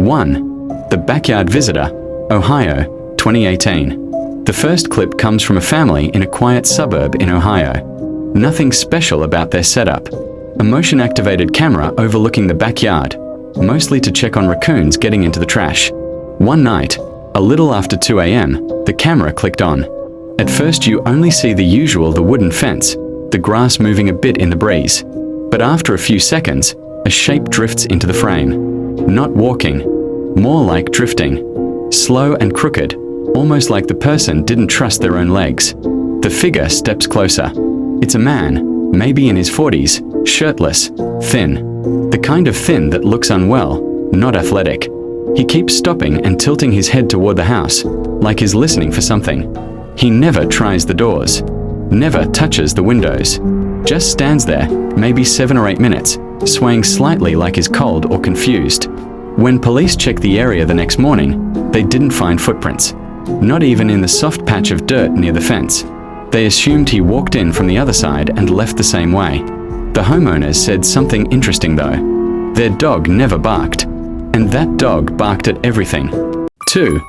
1. The Backyard Visitor, Ohio, 2018. The first clip comes from a family in a quiet suburb in Ohio. Nothing special about their setup. A motion-activated camera overlooking the backyard, mostly to check on raccoons getting into the trash. One night, a little after 2 a.m., the camera clicked on. At first you only see the usual, the wooden fence, the grass moving a bit in the breeze. But after a few seconds, a shape drifts into the frame. Not walking, more like drifting. Slow and crooked, almost like the person didn't trust their own legs. The figure steps closer. It's a man, maybe in his 40s, shirtless, thin. The kind of thin that looks unwell, not athletic. He keeps stopping and tilting his head toward the house, like he's listening for something. He never tries the doors, never touches the windows. Just stands there, maybe 7 or 8 minutes, swaying slightly like he's cold or confused. When police checked the area the next morning, they didn't find footprints. Not even in the soft patch of dirt near the fence. They assumed he walked in from the other side and left the same way. The homeowners said something interesting though. Their dog never barked. And that dog barked at everything. 2.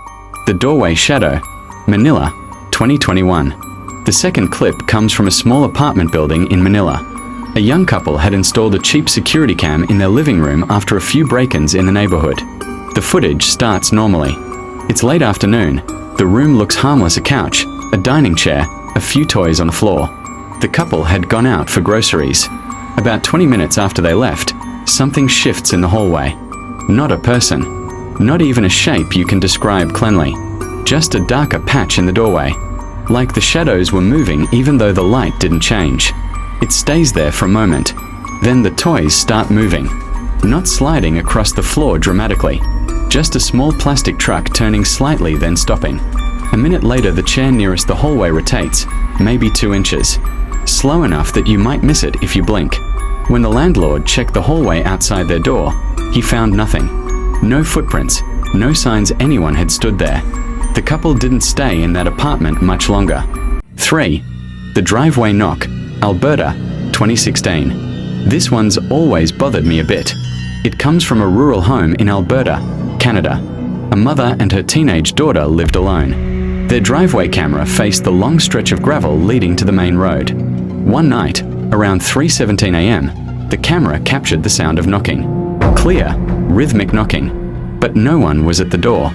The Doorway Shadow, Manila, 2021. The second clip comes from a small apartment building in Manila. A young couple had installed a cheap security cam in their living room after a few break-ins in the neighborhood. The footage starts normally. It's late afternoon. The room looks harmless: a couch, a dining chair, a few toys on the floor. The couple had gone out for groceries. About 20 minutes after they left, something shifts in the hallway. Not a person. Not even a shape you can describe cleanly. Just a darker patch in the doorway. Like the shadows were moving even though the light didn't change. It stays there for a moment. Then the toys start moving. Not sliding across the floor dramatically. Just a small plastic truck turning slightly then stopping. A minute later the chair nearest the hallway rotates, maybe 2 inches. Slow enough that you might miss it if you blink. When the landlord checked the hallway outside their door, he found nothing. No footprints, no signs anyone had stood there. The couple didn't stay in that apartment much longer. 3. The Driveway Knock, Alberta, 2016. This one's always bothered me a bit. It comes from a rural home in Alberta, Canada. A mother and her teenage daughter lived alone. Their driveway camera faced the long stretch of gravel leading to the main road. One night, around 3:17 a.m., the camera captured the sound of knocking. Clear, rhythmic knocking. But no one was at the door.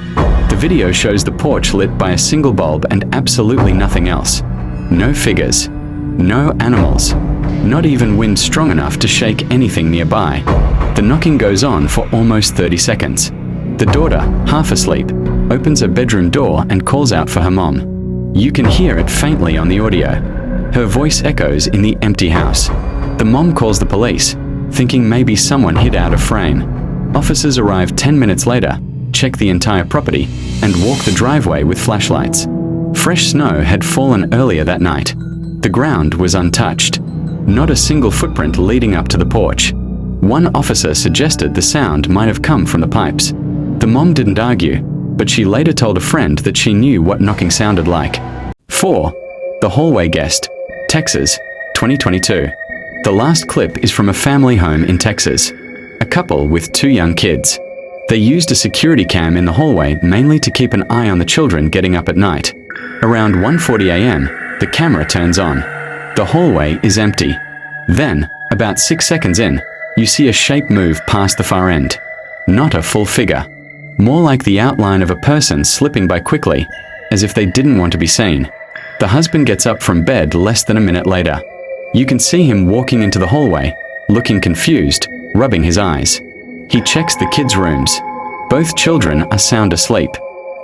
The video shows the porch lit by a single bulb and absolutely nothing else. No figures. No animals. Not even wind strong enough to shake anything nearby. The knocking goes on for almost 30 seconds. The daughter, half asleep, opens her bedroom door and calls out for her mom. You can hear it faintly on the audio. Her voice echoes in the empty house. The mom calls the police, thinking maybe someone hid out of frame. Officers arrive 10 minutes later, check the entire property, and walk the driveway with flashlights. Fresh snow had fallen earlier that night. The ground was untouched. Not a single footprint leading up to the porch. One officer suggested the sound might have come from the pipes. The mom didn't argue, but she later told a friend that she knew what knocking sounded like. 4. The Hallway Guest, Texas, 2022. The last clip is from a family home in Texas. A couple with 2 young kids. They used a security cam in the hallway mainly to keep an eye on the children getting up at night. Around 1:40 a.m., the camera turns on. The hallway is empty. Then, about 6 seconds in, you see a shape move past the far end. Not a full figure. More like the outline of a person slipping by quickly, as if they didn't want to be seen. The husband gets up from bed less than a minute later. You can see him walking into the hallway, looking confused, rubbing his eyes. He checks the kids' rooms. Both children are sound asleep.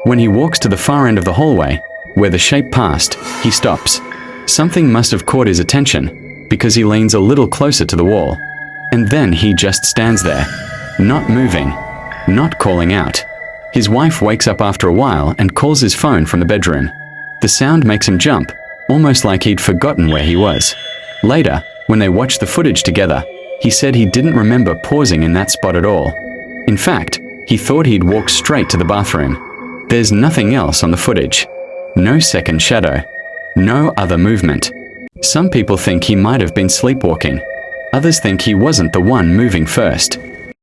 When he walks to the far end of the hallway, where the shape passed, he stops. Something must have caught his attention, because he leans a little closer to the wall. And then he just stands there, not moving, not calling out. His wife wakes up after a while and calls his phone from the bedroom. The sound makes him jump, almost like he'd forgotten where he was. Later, when they watched the footage together, he said he didn't remember pausing in that spot at all. In fact, he thought he'd walked straight to the bathroom. There's nothing else on the footage. No second shadow. No other movement. Some people think he might have been sleepwalking. Others think he wasn't the one moving first.